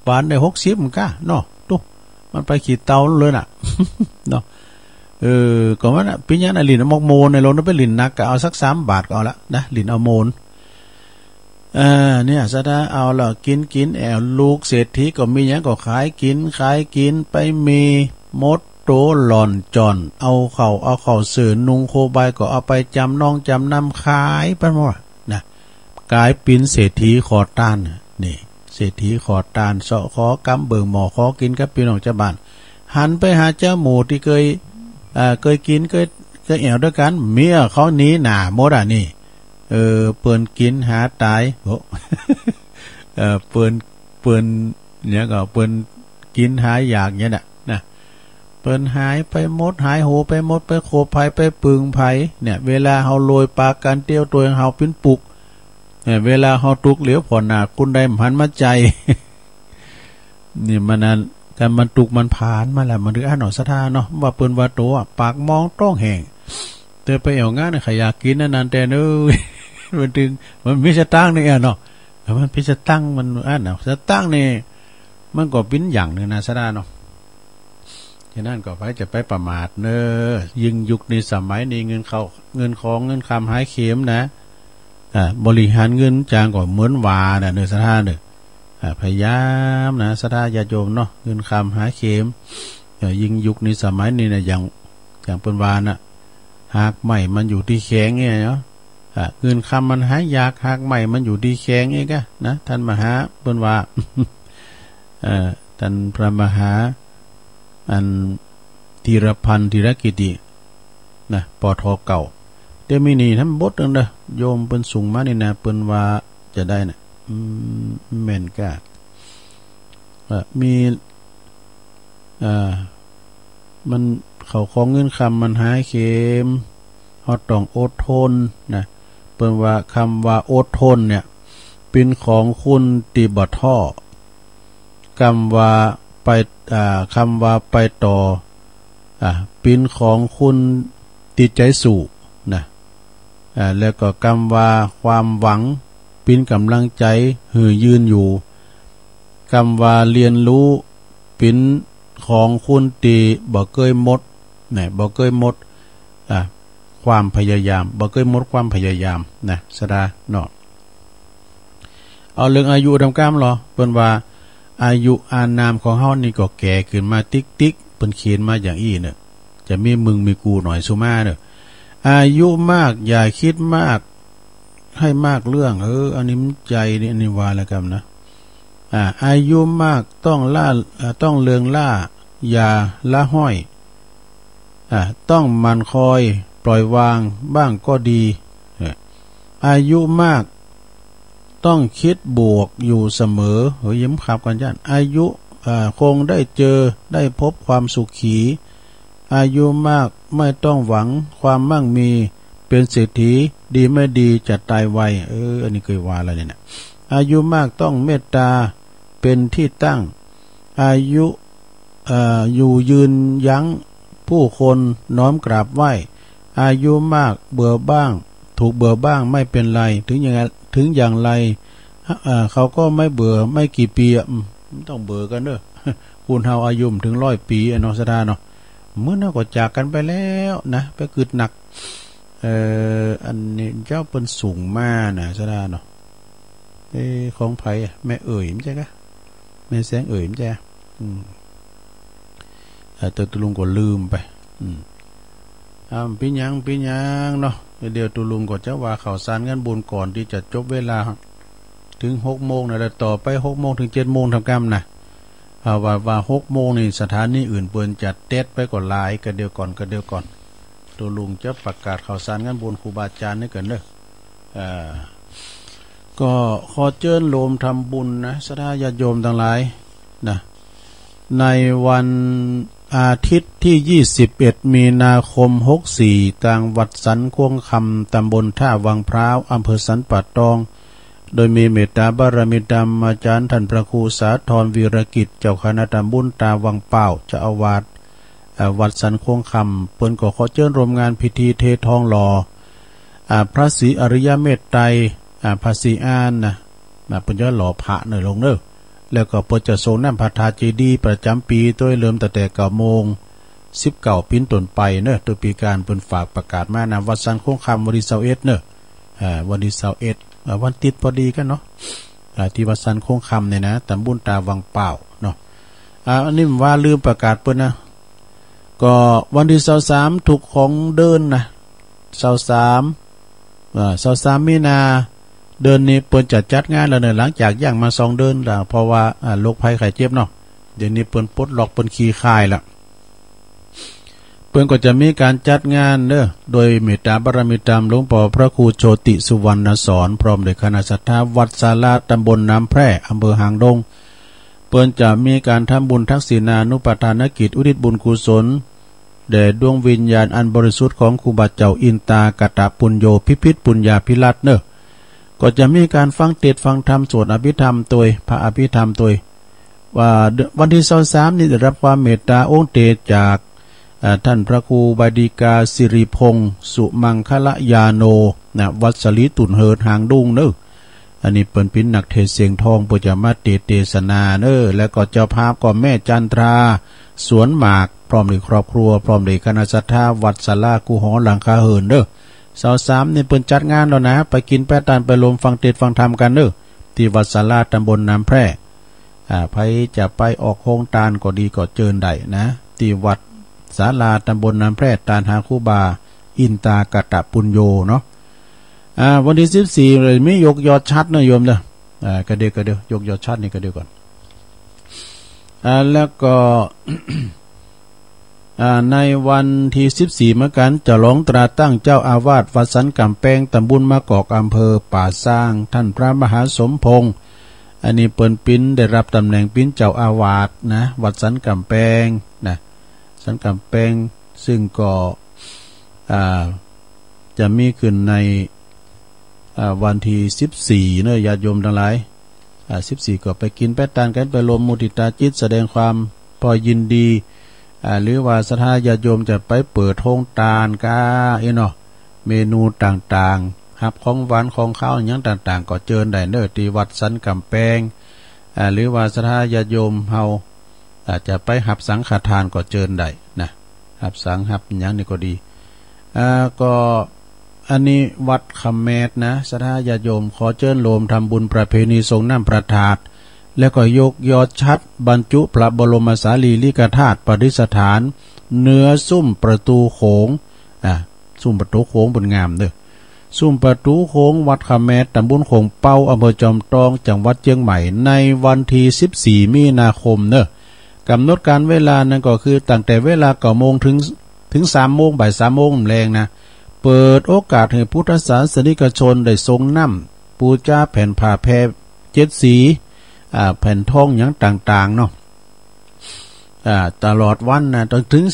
บาทได้60มันกะเนาะตุ๊มันไปขี้เตาเลยน่ะ เนาะก็ว่าน่ะปิญญาณลินมกโมนในโลนไปลินนักก็เอาสัก3บาทก็เอาละนะลินเอาโมนเนี่ยซะดาเอาล่ะกินแอวลูกเศรษฐีก็มีหยังก็ขายกินไปมีมดโตหล่อนจอนเอาเข้าสื่อนุงโคบายก็เอาไปจำนองจำนำขายไปหมดนะกลายเป็นเศรษฐีขอต้านนี่เศรษฐีขอตานเสาะขอกำเบิ่งหมอขอกินกับพี่น้องชาวบ้านหันไปหาเจ้าหมูที่เคยกินเคยแอวด้วยกันเมียเขาหนีหน้าหมดนี่เปิ้นกินหาตายโห เปิ้นเนี่ยก็เปิ้นกินหาอยากเนี่ยนะเปิ้นหายไปหมดหายโหไปหมดไปโคภัยไปปึงภัยเนี่ยเวลาเฮาโรยปากกันเตี้ยวตัวเฮาเป็นปุกเวลาเฮาตุกเหลียวพอหน้าคุณได้หันมาใจ นี่มันนั้นการมันตุกมันผ่านมาแล้วมันถืออ่านออกสะทาเนาะว่าเปิ้นว่าโตปากมองต้องแห้งเตอไปเอางานใครอยากกินนั่นแต่เอ้ย มันถึงมันมีสตังค์นี่เนาะมันพิสตังค์มันอ่านเนาะสตังค์นี่มันก็เป็นอย่างนึงนะสะทาเนาะฉะนั้นก็ไปจะไปประมาทยิ่งยุคนี้สมัยนี้เงินของเงินคำหายเข็มนะบริหารเงินจางก็เหมือนว่าน่ะสะทาพยายามนะสะทาญาติโยมเนาะเงินคำหาเข็มยิ่งยุคนี้สมัยนี้นะอย่างเปิ้นว่าน่ะหากใหม่มันอยู่ที่แข็งเนาะเงินคำมันหายากหากใหม่มันอยู่ที่แข็งเองนะท่านมหาเปิ้นว่า ท่านพระมหาอันธีรพันธ์ธีรกิตินะปทเก่าเดมินีทำบทนึงโยมเปิ้นสูงมานี่นะเปิ้นว่าจะได้น่ะแม่นกะมีมันเขาของเงินคำมันหายเข็มเฮาต้องอดทนนะเปิ้นว่าคำว่าอดทนเนี่ยเป็นของคุณติบ่ท้อคำว่าไปต่อเป็นของคุณติดใจสู่นะแล้วก็คำว่าความหวังเป็นกำลังใจหือยืนอยู่คำว่าเรียนรู้เป็นของคุณตีบ่เคยหมดนะบ่เคยหมดความพยายามบ่เคยหมดความพยายามนะสดาเนาะเอาเรื่องอายุทำกล้ามหรอเปิ้นว่าอายุอานามของเฮานี่ก็แก่ขึ้นมาติ๊กๆเปิ้นเขียนมาอย่างอี้เนี่ยจะมีมึงมีกูหน่อยสุมาเด้ออายุมากอย่าคิดมากให้มากเรื่องอันนี้มันใจนี่อันนี้ว่าแล้วกันนะอายุมากต้องเลืองล่าอย่าละห้อยต้องมันคอยปล่อยวางบ้างก็ดีอายุมากต้องคิดบวกอยู่เสมอยิ้มขับกันย่านอายุคงได้เจอได้พบความสุขีอายุมากไม่ต้องหวังความมั่งมีเป็นเศรษฐีดีไม่ดีจะตายไวอันนี้เคยว่าอะไรเนี่ยอายุมากต้องเมตตาเป็นที่ตั้งอายุอยู่ยืนยั้งผู้คนน้อมกราบไหว้อายุมากเบื่อบ้างถูกเบื่อบ้างไม่เป็นไรถึงอย่างไรเขาก็ไม่เบื่อไม่กี่ปีต้องเบื่อกันเด้อคุณเฮาอายุถึง100 ปีเนาะสดาเนาะเมื่อนั้นก็จากกันไปแล้วนะไปกึดหนักอันนี้เจ้าเป็นสูงมานะสดาเนาะของไผแม่เอ๋ยมั้ยจ๊ะแม่แสงเอ๋ยมั้ยจ๊ะแต่ตุลุงก็ลืมไป พี่ยังเนาะเดี๋ยวตุลุงก็จะว่าข่าวสารงานบุญก่อนที่จะจบเวลาถึง6 โมงนะแล้วต่อไป6 โมงถึง7 โมงทำกรรมนะว่า6 โมงนี่สถานีอื่นเปิ้นจัดเต็ดไปก่อนหลายก็เดียวก่อนตุลุงจะประกาศข่าวสารงานบุญครูบาอาจารย์นี่กันเด้อก็ขอเชิญโลมทำบุญนะศรัทธาญาติโยมทั้งหลายนะในวันอาทิตย์ที่21 มีนาคม 64ทางวัดสันควงคำตำบลท่าวังพร้าวอำเภอสันป่าตองโดยมีเมตตาบารมีธรรมอาจารย์ท่านพระครูสาธรวีรกิจเจ้าคณะตำบลตาวังเป้าเจ้าอาวาสวัดสันควงคำเปิ้นก็ขอเชิญร่วมงานพิธีเททองหล่อพระศรีอริยเมตไตรพระศรีอ้านนะเปิ้นจะหล่อพระหน่อยลงเด้อแล้วก็เปิ้นจะทรงน้ำพระธาตุเจดีย์ประจำปีโดยเริ่มตั้งแต่9 โมง19ปีต้นไปเนอะโดยปีการเปิ้นฝากประกาศมานะวัดสันควงคำวันที่21เนอะวันที่21วันติดพอดีกันเนาะที่วัดสันควงคำเนี่ยนะตำบลตาวังเป้าเนาะอันนี้ว่าลืมประกาศเปิ้นนะก็วันที่23ถูกของเดินนะ23มีนาเดินนี้เปิ้นจัดงานแล้วเนี่ยหลังจากย่างมา2 เดือนแล้วเพราะว่าโรคภัยไข้เจ็บเนาะเดี๋ยวนี้เปิ้นปลดล็อกเปิ้นขี้คายละเปิ้นก็จะมีการจัดงานเด้อโดยเมตตาบารมีธรรมหลวงพ่อพระครูโชติสุวรรณสอนพร้อมด้วยคณะศรัทธาวัดศาลาตำบลน้ำแพร่อำเภอหางดงเปิ้นจะมีการทำบุญทักษิณานุปทานกิจอุทิศบุญกุศลแด่ดวงวิญญาณอันบริสุทธิ์ของครูบาเจ้าอินตากตปุญโญพิพิธปุญญาภิรัตน์เนอะก็จะมีการฟังเทศน์ฟังธรรมสวดอภิธรรมโดยพระอภิธรรมโดยว่าวันที่23นี้ได้รับความเมตตาองค์เตจากท่านพระครูบดีกาสิริพงษ์สุมังคละยาโนนะวัดสลีตุนเฮิดหางดุงเนอะอันนี้เปิ้นเป็นนักเทศเสียงทองปุจมาเทศนาเนอะแล้วก็เจ้าภาพก็แม่จันทราสวนหมากพร้อมด้วยครอบครัวพร้อมด้วยคณะศรัทธาวัดศาลากูหอหลังคาเหินเด้อ23นี่เปิ้นจัดงานแล้วนะไปกินแปะตานไปลมฟังเทศน์ฟังธรรมกันเด้อที่วัดศาลาตำบลน้ำแพร่ไผจะไปออกโครงตานก็ดีก็เจิญได้นะที่วัดศาลาตำบลน้ำแพร่ตานหาครูบาอินตากตปุญโญเนาะวันที่14เลยมียกยอดชัดนะโยมเด้อกระเดียวยกยอดชัดนี่กระเดียวก่อนแล้วก็ ในวันที่14เหมือนกันจะหลงตราตั้งเจ้าอาวาสวัดสันกำแพงตำบลมะกอกอำเภอป่าสร้างท่านพระมหาสมพงษ์อันนี้เปิ้นปิ้นได้รับตำแหน่งปิ้นเจ้าอาวาสนะวัดสันกำแพงนะสันกำแพงซึ่งก็จะมีขึ้นในวันที่14เนอะญาติโยมทั้งหลาย14ก็ไปกินแปะตานกันไปลมมุทิตาจิตแสดงความพอยินดีหรือว่าศรัทธาญาติโยมจะไปเปิดโรงทานกาเนาะเมนูต่างๆรับของหวานของข้าวอย่างต่างๆก็เจิญได้เด้อที่วัดสันกำแพงหรือว่าศรัทธาญาติโยมเฮาอาจจะไปรับสังฆทานก็เจิญได้นะรับสังรับอย่างนี้ก็ดีก็อันนี้วัดคำแมดนะศรัทธาญาติโยมขอเชิญโลมทำบุญประเพณีทรงน้ำประทาดแล้วก็ยกยอดชัดบรรจุพระบรมสารีริกธาตุประดิษฐานเนื้อซุ้มประตูโขงซุ้มประตูโขงบนงามเด้อซุ้มประตูโขงวัดคำแมดตำบลโขงเป้าอำเภอจอมทองจังหวัดเชียงใหม่ในวันที่14มีนาคมเด้อกำหนดการเวลานั้นก็คือตั้งแต่เวลา9 โมงถึง3 โมงบ่าย3 โมงแรงนะเปิดโอกาสให้พุทธศาสนิกชนได้ทรงน้ำปูจาแผ่นผ้าแพร7 สีแผ่นทองอย่างต่างๆเนาะตลอดวันนะจนถึง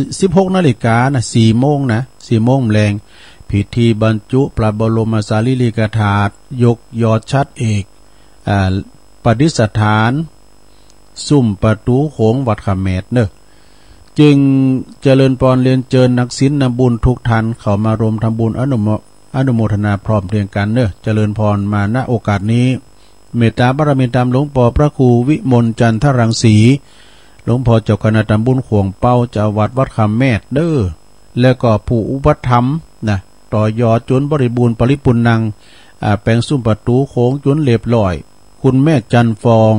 16 นาฬิกานะ4 โมงนะ4 โมงแรงพิธีบรรจุพระบรมสารีริกธาตุยกยอดชัดเอกประดิษฐานซุ้มประตูโขงวัดคำแมดเนอะจึงเจริญพรเรียนเชิญนักศีลบุญทุกท่านเข้ามารวมทำบุญอนุโมทนาพร้อมเพรียงกันเนอะเจริญพรมาณโอกาสนี้เมตตาบารมีธรรมหลวงพ่อพระครูวิมลจันทรังสีหลวงพ่อเจ้าคณะตำบลขวงเป้าเจ้าวัดวัดคำแมดเด้อแล้วก็ผู้อุปถัมภ์นะต่อยอดจนบริบูรณ์ปริปุณังแปลงซุ้มประตูโค้งจนเรียบร้อยคุณแม่จันฟอง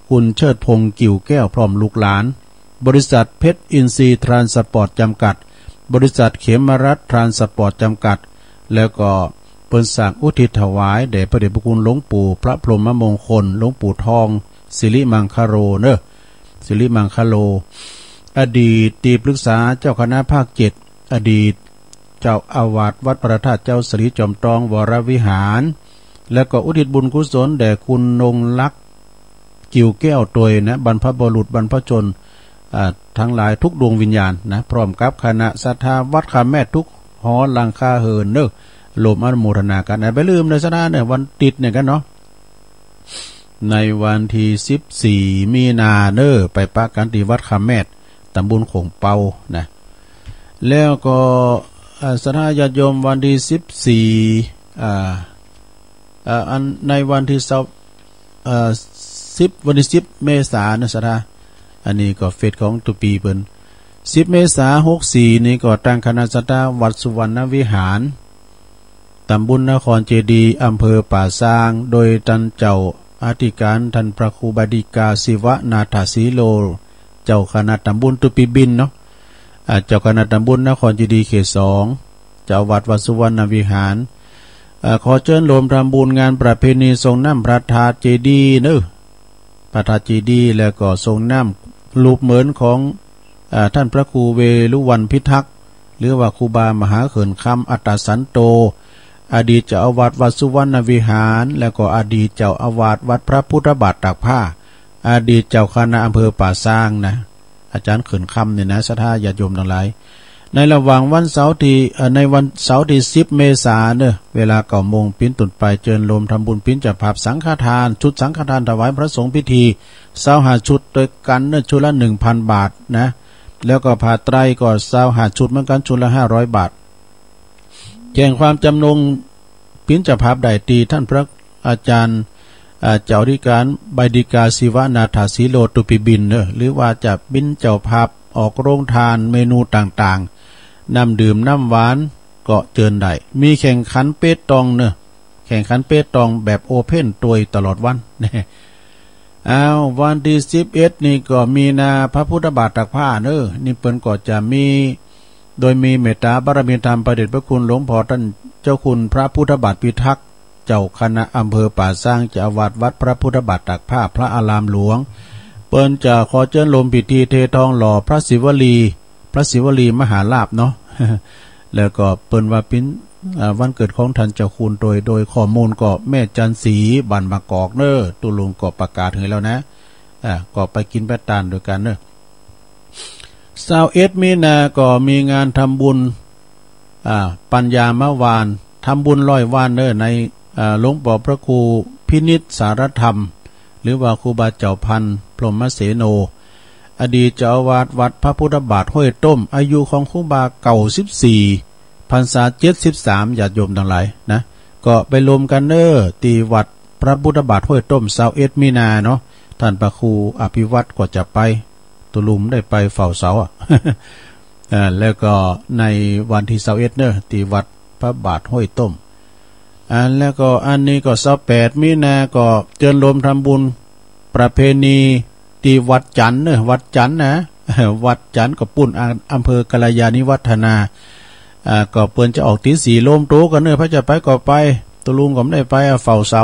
คุณเชิดพงษ์กิ่วแก้วพร้อมลูกหลานบริษัทเพชรอินทรีย์ทรานสปอร์ตจำกัด บริษัทเขมรัฐทรานสปอร์ตจำกัดแล้วก็เปิ้นสร้างอุทิศถวายแด่พระเดชพระคุณหลวงปู่พระพรหมมงคลหลวงปู่ทองสิริมังคโรเนอะสิริมังคโลอดีตที่ปรึกษาเจ้าคณะภาค7อดีตเจ้าอาวาสวัดพระธาตุเจ้าศรีจอมทองวรวิหารแล้วก็อุทิศบุญกุศลแด่คุณนงลักษณ์กิ่วแก้วตวยนะบรรพบุรุษบรรพชนทั้งหลายทุกดวงวิญญาณนะพร้อมกับคณะศรัทธาวัดคำแม่ทุกหอลังคาเหินเนอะลมอนุโมทนากันไปลืมเลยซะนะเนี่ยวันติดเนี่ยกันเนาะในวันที่14มีนาเนอะไปปะกันที่วัดคำแม่ตำบลโขงเปานะแล้วก็ศรัทธาญาติโยมวันที่14อันในวันที่10วันที่10เมษายนนะศรัทธาอันนี้ก็เฟซของตุปีเพิ่น10เมษายน64นี่ก็ตั้งคณะศรัทธาวัดสุวรรณวิหารตำบลนครเจดีย์อำเภอป่าซางโดยท่านเจ้าอธิการท่านพระครูบดีกาศิวนาถสีโลเจ้าคณะตำบลตุปีบินเนาะเจ้าคณะตำบลนครเจดีย์เขต2เจ้าวัดสุวรรณวิหารขอเชิญรวมทำบุญงานประเพณีทรงน้ำพระธาตุเจดีย์เนอะพระธาตุเจดีย์แล้วก็ทรงน้ำรูปเหมือนของท่านพระครูเวรุวรรณพิทักษ์หรือว่าครูบามหาเขินคำอัตตสันโตอดีตเจ้าอาวาสวัดสุวรรณวิหารแล้วก็อดีตเจ้าอาวาสวัดพระพุทธบาทตากผ้าอดีตเจ้าคณะอำเภอป่าซางนะอาจารย์เขินคำเนี่ยนะศรัทธาญาติโยมทั้งหลายในระหว่างวันเสาร์ที่ในวันเสาร์ที่10เมษายนเนอะเวลา9 โมงปิ้นตุนไปเจิญรวมทำบุญปิ้นจะภาพสังฆทานชุดสังฆทานถวายพระสงฆ์พิธี25ชุดโดยกันเนอะชุดละ 1,000 บาทนะแล้วก็ผ้าไตรก็25ชุดเหมือนกันชุดละ500 บาทแจ้งความจำนงปิ้นจะภาพใดตีท่านพระอาจารย์เจ้าธิการบดีกาศิวนาถสีโลตุปิบินเนอะหรือว่าจะบินเจ้าภาพออกโรงทานเมนูต่างๆน้ำดื่มน้ำหวานก็เจิญได้มีแข่งขันเปตองเนอะแข่งขันเปตองแบบโอเพ่นตัวตลอดวันวันที่11นี่ก็มีนาพระพุทธบาทตากผ้าเนอะนี่เปิ้นก็จะมีโดยมีเมตตาบารมีธรรมพระเดชพระคุณหลวงพ่อท่านเจ้าคุณพระพุทธบาทพิทักษ์เจ้าคณะอำเภอป่าซางเจ้าอาวาสวัดพระพุทธบาทตากผ้าพระอารามหลวงเปิ้นจะขอเชิญลมพิธีเททองหล่อพระศิวลีมหาลาภเนาะ แล้วก็เปิ้นว่าปิ้นวันเกิดของท่านเจ้าคุณโดยข้อมูลก็แม่จันสีบันมากอกเนอตุลุงก็ประกาศให้แล้วนะก็ไปกินไปตานด้วยกันเนอะ21มีนาก็มีงานทำบุญปัญญามวานทำบุญ100 วันเนอะในหลวงพ่อพระครูพินิจสารธรรมหรือว่าครูบาเจ้าพันธุ์พรหมเสโนอดีตเจ้าอาวาสวัดพระพุทธบาทห้วยต้มอายุของครูบาเก่า14พรรษา73ญาติโยมทั้งหลายนะก็ไปรวมกันเนอตีวัดพระพุทธบาทห้วยต้ม21มีนาเนาะท่านพระครูอภิวัตรก็จะไปตุลุมได้ไปเฝ้าเสาแล้วก็ในวันที่21เนอตีวัดพระบาทห้วยต้มแล้วก็อันนี้ก็28มีนาก็เจิญรวมทำบุญประเพณีที่วัดจันทร์เนอะวัดจันทร์นะวัดจันทร์ก็ปุ่นอำเภอกัลยาณิวัฒนาก็เปิ้นจะออกตี4โลมโตกันเนอะพระจะไปก็ไปตุลุงก็ไม่ได้ไปเฝ้าเสา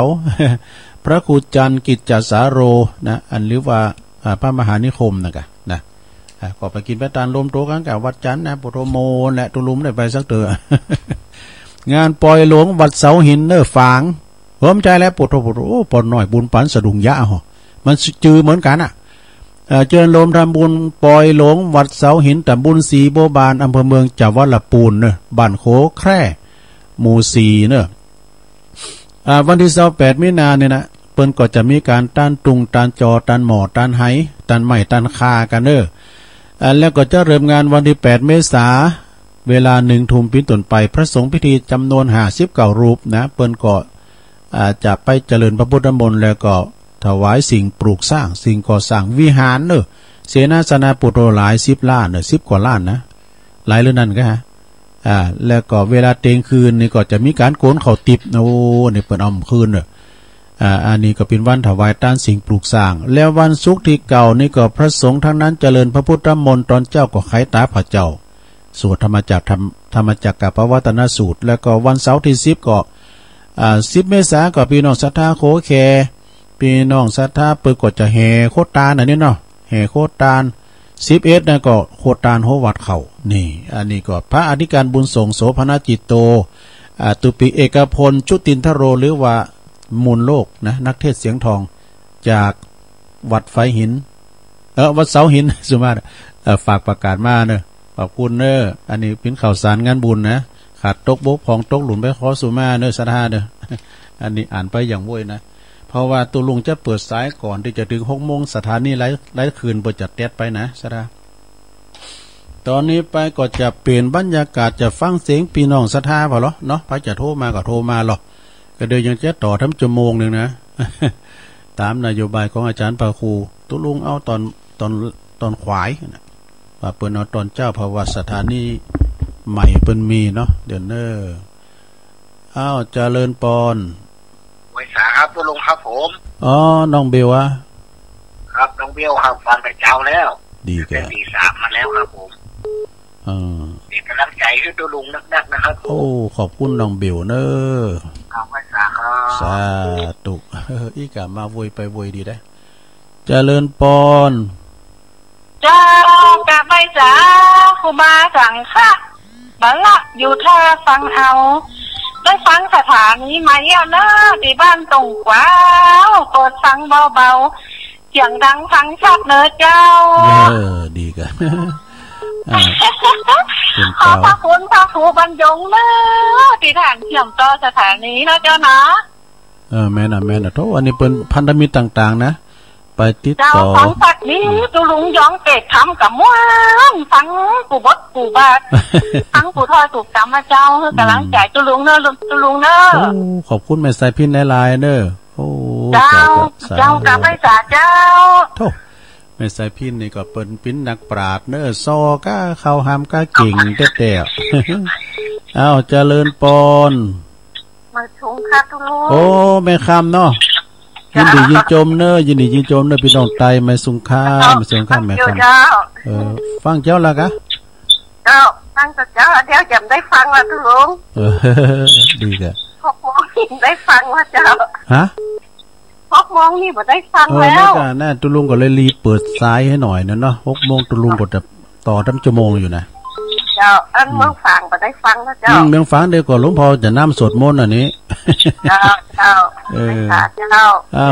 พระครูจันทร์กิจจสาโรนะอันหรือว่าพระมหานิคมนะก็ไปกินไปตานโลมโตกันกับวัดจันทร์นะปุโรโมและตุลุงได้ไปสักเถอะ งานปล่อยหลวงวัดเสาหินเนอฝางผมใจแล้วปุโรปนหน่อยบุญปันสะดุงยะมันจือเหมือนกันเจริญโลมทำบุญปล่อยหลวงวัดเสาหินตำบลศรีโบบานอำเภอเมืองจังหวัดลำพูนเนอะบ้านโคแคร่หมู่4เนอะวันที่28มีนาเนี่ยนะเปิ้นก็จะมีการต้านตุงต้านจอต้านหมอต้านไหต้านไม้ต้านคากันเนอะแล้วก็จะเริ่มงานวันที่8เมษายนเวลา1 ทุ่มเป็นต้นไปพระสงฆ์พิธีจำนวน59 รูปนะเปิ้นก็จะไปเจริญพระพุทธมนต์แล้วก็ถวายสิ่งปลูกสร้างสิ่งก่อสร้างวิหารเนอะเสนาสนะปุโรหลาย10 ล้านเนอะ10 กว่าล้านนะหลายเรื่องนั้นก็ฮะแล้วก็เวลาเตงคืนนี่ก็จะมีการโกนเขาติบโอ้นี่เปิ้นเอาคืนเนอะอันนี้ก็เป็นวันถวายต้านสิ่งปลูกสร้างแล้ววันศุกร์ที่เก่านี่ก็พระสงฆ์ทั้งนั้นเจริญพระพุทธมนต์ตอนเจ้าก็ไขตาพระเจ้า สวดธรรมจักรปวัตนสูตรแล้วก็วันเสาร์ที่10ก็10เมษายนก็พี่น้องศรัทธาโคแคพี่น้องศรัทธาเปิดก็จะแห่โคตานอันนี้เนาะแห่โคตาน11นะก็โคตานโหวัดเขานี่อันนี้ก็พระอธิการบุญส่งโสภณจิตโตตุปิเอกพลชุตินทโรหรือว่ามูลโลกนะนักเทศเสียงทองจากวัดไฟหินวัดเสาหินสุมาฝากประกาศมาเนอะขอบคุณเนอะอันนี้เป็นข่าวสารงานบุญนะขาดตกบกของตกหลุมไปขอสุมาเนอะศรัทธาเนอะอันนี้อ่านไปอย่างว้ยนะเพราะว่าตัวลุงจะเปิดสายก่อนที่จะถึง6 โมงสถานีไล่คืนเปิดจัดเต็ดไปนะศรัทธาตอนนี้ไปก็จะเปลี่ยนบรรยากาศจะฟังเสียงพี่น้องศรัทธาพอเหรอเนาะพระจะโทรมาก็โทรมาหรอกก็เดี๋ยวยังจะต่อทั้งชั่วโมงนึงนะ ตามนโยบายของอาจารย์ปาครูตุลุงเอาตอนขวายนะว่าเปิ้นเอาตอนเจ้าภาวะสถานีใหม่เปิ้นมีเนาะเดี๋ยวเนออ้าวเจริญปอนไว้สาครับตุลุงครับผมอ๋อน้องเบลวะครับน้องเบลครับฟังแต่เจ้าแล้วดีแกตี 3มาแล้วครับผมมีกำลังใจให้ตุลุงนักๆนะครับโอ้ขอบคุณน้องเบลเนอครับไว้สาครับสาธุอีกะมาโวยไปโวยดีได้เจริญปอนเจ้ากะไม่จ้าครูบาสั่งค่ะบัลละอยู่ท่าฟังเอาได้ฟังสถานีไหมเอาเนอะที่บ้านตรงกว้าวเปิดฟังเบาๆเสียงดังฟังชัดเนอะเจ้าดีกันขอบพระคุณพระครูบรรยงเนอะที่ฐานเชื่อมต่อสถานีนะเจ้านะแม่นะโทษอันนี้เป็นพันธมิตรต่างๆนะไปติดต่อเจ้าฟังสักนี้ตุลุงย้องเกตทำกับม้วนฟังกูบดกูบาดฟังกูทอยถูกจำมาเจ้าคือกำลังใจตุลุงเนอะขอบคุณแม่สายพินในไลน์เนอะโอ้เจ้ากับไม่จ่าเจ้าโธ่แม่สายพินนี่ก็เป็นปิ้นนักปราชญ์เนอะซอก้าเข้าหามก้าเก่งแต่อ้าวเจริญปอนมาชงค่ะตุลุงโอ้แม่คำเนาะยินดียินจมเนอะยินดียินจมเนอะพี่น้องไตไม่สุงค่าไม่สุงค่าแม่คำฟังเจ้าละกะเจ้าฟังเจ้าเดี๋ยวจำได้ฟังละตุลุงดีกะ6 โมงได้ฟังว่าเจ้าฮะ6 โมงนี่บ่ได้ฟังแล้วน่ะตุลุงก็เลยรีเปิดสายให้หน่อยนะเนาะ6 โมงตุลุงก็จะต่อทั้งชั่วโมงอยู่นะเจ้าเมืองฝางบ่ได้ฟังนะเจ้าเมืองฝางเดี๋ยวก่อนหลวงพ่อจะน้ำสวดมนต์อันนี้เจ้า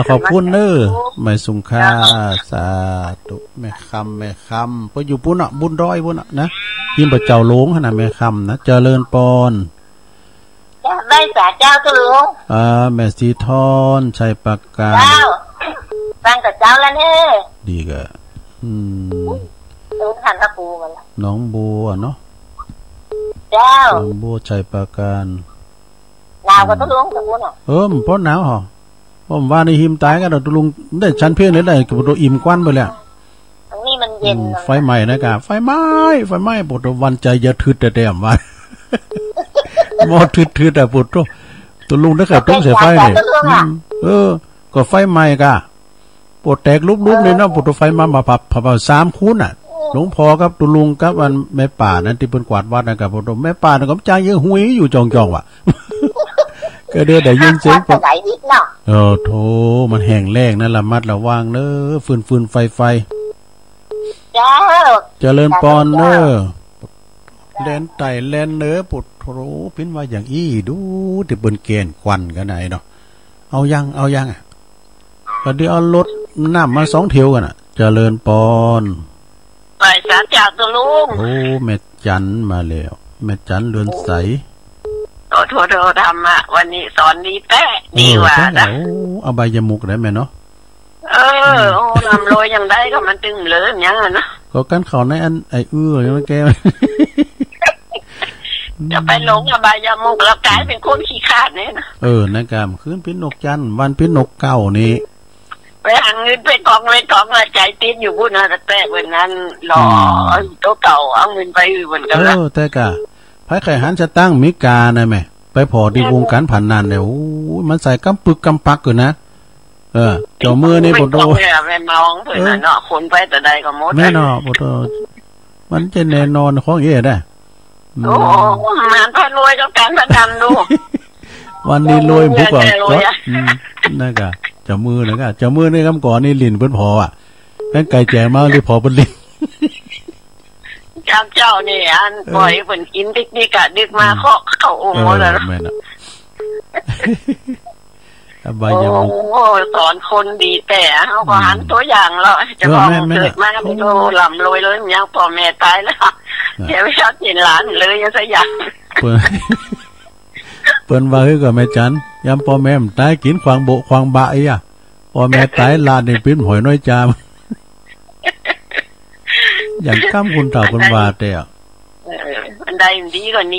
ขอบคุณเนอะไม่สุงค่าสาธุแม่คำเพราะอยู่ปุ่นอ่ะบุญร้อยปุ่นอ่ะนะยิ่งประเจ้าหลงขนาดแม่คำนะเจริญปอนได้สาเจ้าตุลุงแม่สีทอนชัยปากกาเจ้าฟังกับเจ้าแล้วเนี่ยดีกะลุงหันตะปูมันน้องบัวเนาะเจ้าน้องบัวชัยปากการหนาวกว่าตุลุงตุลุงอ่ะเพราะหนาวเหรอผมว่าในหิมตายกันตุลุงได้ชั้นเพี้ยนได้กับตัวอิ่มควันไปแล้วตรงนี้มันเย็นไฟใหม่นะกะไฟไหม้ปวดวันใจอย่าทึดแต่วันมอทึดปวดตัวลุงได้กับตุ้งเสียไฟเนี่ยก็ไฟใหม่กะปวดแตกลุกเลยเนาะปวดไฟมาผับ3 คูณอ่ะหลวงพ่อครับตุลุงครับวันแม่ป่านั่นที่เป็นกวาดวัดนะครับผมแม่ป่าน่ะก็ใจเยอะหุยอยู่จองว่ะก็เด้อได้ยินเสียงโธ่มันแห้งแล้งนั่นละมัดระวังเด้อฟืนไฟเจริญปอนเด้อแลนไต่แลนเนื้อปุดโธ่พิ้นว่าอย่างอี้ดูที่บนเกณฑ์ควันกันไหนเนาะเอายังอ่ะก็เดี๋ยวเอารถน้ำมา2 เที่ยวกันอ่ะเจริญปอนไปสารจากตุลุงโอ้แม่จันมาแล้วแม่จันเรือนใสโทษทำอ่ะวันนี้สอนดีแป๊ะดีว่านะเอาใบยมุกได้ไหมเนาะลำโรยอย่างได้ก็มันตึงเลยอย่างนี้นะก็กันเขาในอันไอ้อย่างนั้นแกจะไปหลงอบายามุกแล้วกลายเป็นคนขี้ขาดเนี่ยนะนะครับคืนพินนกจันวันพินนกเก่านี้ไปหาเงินไปกองใจติดอยู่พูดนะแต่วันนั้นหล่อตัวเก่าเอาเงินไปเหมือนกันแล้วแต่กะไพ่ไข่หันจะตั้งมิกานะแม่ไปพอที่วงการผ่านนานเนี่ยมันใส่กำปึกกำปักอยู่นะเจ้ามือนี่ปวดโตแม่มองเพื่อนเนาะคนไปแต่ใดก็หมดแม่เนาะปวดโตมันจะแน่นอนของได้ โอ้มันพารวยกับการพนันดู วันนี้รวยพวกก่อนนั่นกะจะมือนะกะจะมือในคำก่อนนี่ลิ้นเพิ่นพออ่ะแม่งไก่แจงมาเลยพอเพิ่นลิ้นเจ้านี่อันปล่อยเพิ่นกินปิกนิกะดึกมาเข้าองค์หมดแล้วแม่นอ่ะโอ้สอนคนดีแต่เฮาก็หันตัวอย่างแล้วจะพอเกิดมาไม่รู้ลำรวยเลยยังพ่อแม่ตายแล้วเดี๋ยวไม่ชอบกินหลานเลยยังสักอย่างเปิ้นว่าคือกับแม่จันยามพ่อแม่ตายกินควางโบควางบะอีอ่ะพ่อแม่ตายลานนี่ปิ้นหอยน้อยจามอย่างข้ามคุณเฒ่าเพิ่นว่าแต่อันใดดีกว่านี้